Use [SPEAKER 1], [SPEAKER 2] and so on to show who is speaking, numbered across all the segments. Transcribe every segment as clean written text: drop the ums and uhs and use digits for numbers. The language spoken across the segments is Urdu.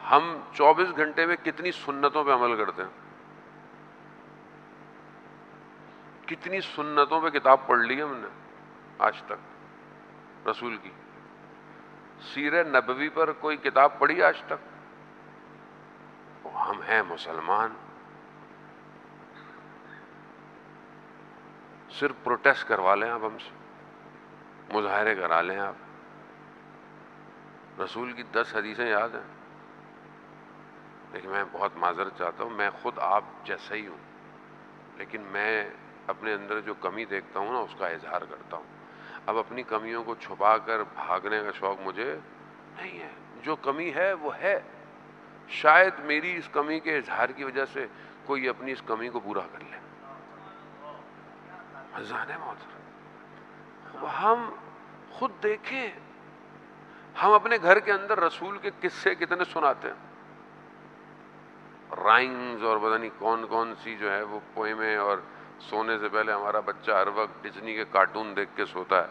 [SPEAKER 1] ہم 24 گھنٹے میں کتنی سنتوں پہ عمل کرتے ہیں؟ کتنی سنتوں پہ کتاب پڑھ لی ہم نے آج تک؟ رسول کی سیرت نبوی پر کوئی کتاب پڑھی آج تک؟ ہم ہیں مسلمان، صرف پروٹیسٹ کروا لیں آپ ہم سے، مظاہرے کرا لیں آپ. رسول کی 10 حدیثیں یاد ہیں، لیکن میں بہت معذرت چاہتا ہوں، میں خود آپ جیسا ہی ہوں، لیکن میں اپنے اندر جو کمی دیکھتا ہوں نا اس کا اظہار کرتا ہوں. اب اپنی کمیوں کو چھپا کر بھاگنے کا شوق مجھے نہیں ہے. جو کمی ہے وہ ہے، شاید میری اس کمی کے اظہار کی وجہ سے کوئی اپنی اس کمی کو پورا کر لے. عزیزان محترم، ہم خود دیکھیں، ہم اپنے گھر کے اندر رسول کے قصے کتنے سناتے ہیں، رائمز اور پتہ نہیں کون کون سی جو ہے وہ پوئمیں، اور سونے سے پہلے ہمارا بچہ ہر وقت ڈزنی کے کارٹون دیکھ کے سوتا ہے.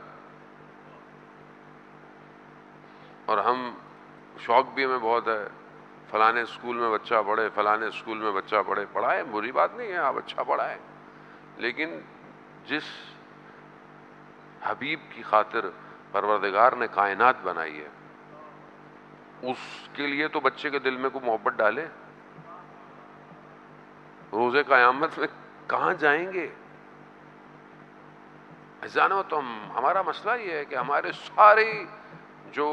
[SPEAKER 1] اور ہم شوق بھی ہمیں بہت ہے، فلانے اسکول میں بچہ پڑھے، فلانے اسکول میں بچہ پڑھے. پڑھائے، بری بات نہیں ہے، آپ اچھا پڑھائے، لیکن جس حبیب کی خاطر پروردگار نے کائنات بنائی ہے اس کے لیے تو بچے کے دل میں کوئی محبت ڈالے. روزے قیامت میں کہاں جائیں گے؟ جانو تو ہمارا مسئلہ یہ ہے کہ ہمارے سارے جو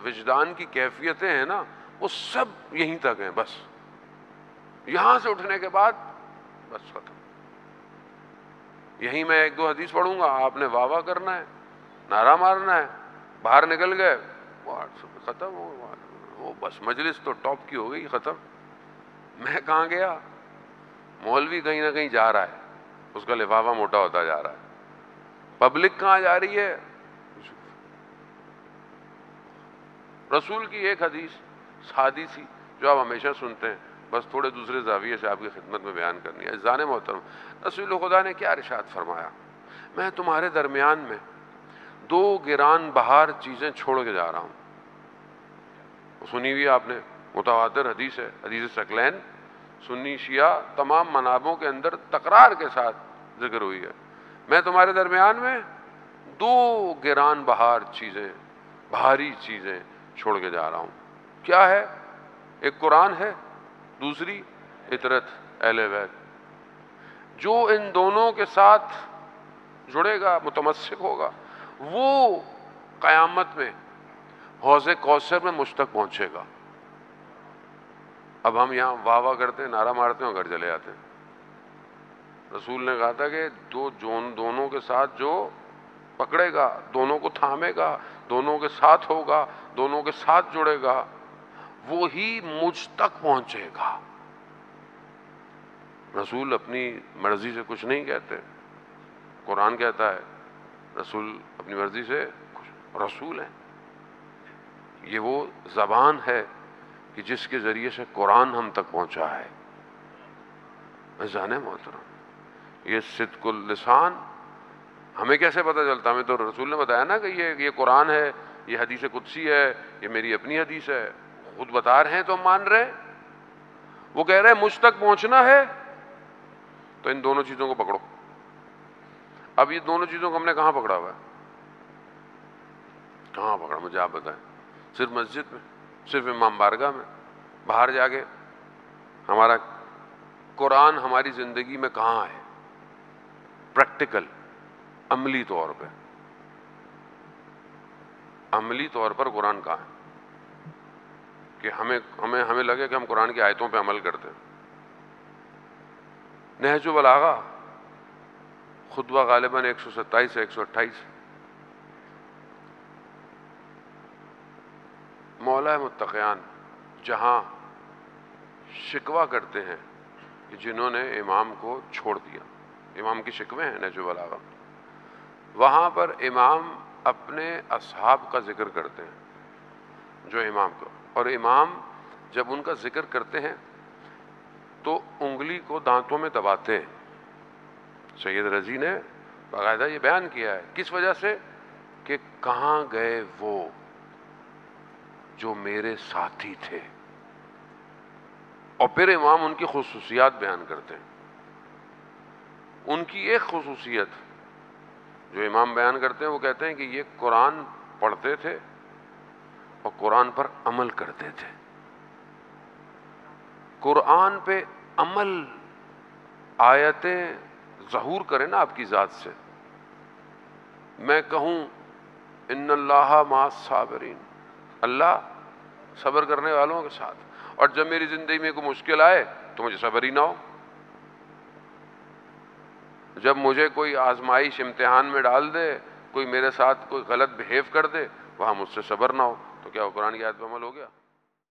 [SPEAKER 1] وجدان کی کیفیتیں ہیں نا وہ سب یہیں تک ہیں. بس یہاں سے اٹھنے کے بعد بس ختم. یہیں میں 1-2 حدیث پڑھوں گا، آپ نے واہ واہ کرنا ہے، نعرہ مارنا ہے، باہر نکل گئے ختم ہو، وہ بس مجلس تو ٹاپ کی ہو گئی، ختم. میں کہاں گیا؟ مولوی کہیں نہ کہیں جا رہا ہے، اس کا لفافہ موٹا ہوتا جا رہا ہے. پبلک کہاں جا رہی ہے؟ رسول کی ایک حدیث سادی سی جو آپ ہمیشہ سنتے ہیں، بس تھوڑے دوسرے زاویے سے آپ کی خدمت میں بیان کرنی ہے. عزیزان محترم، رسول خدا نے کیا ارشاد فرمایا؟ میں تمہارے درمیان میں 2 گران بہار چیزیں چھوڑ کے جا رہا ہوں. سنی ہوئی آپ نے، متواتر حدیث ہے، حدیث ثقلین، سنی شیعہ تمام منابوں کے اندر تکرار کے ساتھ ذکر ہوئی ہے. میں تمہارے درمیان میں 2 گران بہار چیزیں، بھاری چیزیں چھوڑ کے جا رہا ہوں. کیا ہے؟ ایک قرآن ہے، دوسری اطرت اہل بیت. جو ان دونوں کے ساتھ جڑے گا، متمسک ہوگا، وہ قیامت میں حوض کوثر میں مجھ تک پہنچے گا. اب ہم یہاں واہ واہ کرتے ہیں، نعرہ مارتے ہیں اور گھر چلے جاتے ہیں. رسول نے کہا تھا کہ دونوں کے ساتھ جو پکڑے گا، دونوں کو تھامے گا، دونوں کے ساتھ ہوگا، دونوں کے ساتھ جڑے گا، وہی مجھ تک پہنچے گا. رسول اپنی مرضی سے کچھ نہیں کہتے، قرآن کہتا ہے. رسول اپنی مرضی سے رسول ہیں. یہ وہ زبان ہے کہ جس کے ذریعے سے قرآن ہم تک پہنچا ہے. عزیزان محترم، یہ صدق اللسان ہمیں کیسے پتہ چلتا؟ ہمیں تو رسول نے بتایا نا کہ یہ قرآن ہے، یہ حدیث قدسی ہے، یہ میری اپنی حدیث ہے. خود بتا رہے ہیں تو ہم مان رہے ہیں. وہ کہہ رہے ہیں مجھ تک پہنچنا ہے تو ان دونوں چیزوں کو پکڑو. اب یہ دونوں چیزوں کو ہم نے کہاں پکڑا ہوا ہے؟ کہاں پکڑا مجھے آپ بتائیں؟ صرف مسجد میں، صرف امام بارگاہ میں؟ باہر جا کے ہمارا قرآن ہماری زندگی میں کہاں ہے؟ پریکٹیکل، عملی طور پہ، عملی طور پر قرآن کہاں ہے کہ ہمیں لگے کہ ہم قرآن کی آیتوں پہ عمل کرتے ہیں. نہج البلاغہ خطبہ غالباً 127 سے 128. مولا متقیان جہاں شکوہ کرتے ہیں کہ جنہوں نے امام کو چھوڑ دیا، امام کی شکوے ہیں نہج البلاغہ، وہاں پر امام اپنے اصحاب کا ذکر کرتے ہیں جو امام کو، اور امام جب ان کا ذکر کرتے ہیں تو انگلی کو دانتوں میں دباتے ہیں. سید رضی نے باقاعدہ یہ بیان کیا ہے. کس وجہ سے؟ کہ کہاں گئے وہ جو میرے ساتھی تھے. اور پھر امام ان کی خصوصیات بیان کرتے ہیں. ان کی ایک خصوصیت جو امام بیان کرتے ہیں وہ کہتے ہیں کہ یہ قرآن پڑھتے تھے اور قرآن پر عمل کرتے تھے. قرآن پہ عمل، آیتیں ظہور کریں نا آپ کی ذات سے. میں کہوں ان اللہ مع الصابرین، اللہ صبر کرنے والوں کے ساتھ، اور جب میری زندگی میں کوئی مشکل آئے تو مجھے صبر ہی نہ ہو. جب مجھے کوئی آزمائش امتحان میں ڈال دے، کوئی میرے ساتھ کوئی غلط بہیو کر دے، وہاں مجھ سے صبر نہ ہو، تو کیا وہ قرآن کی آیت پہ عمل ہو گیا؟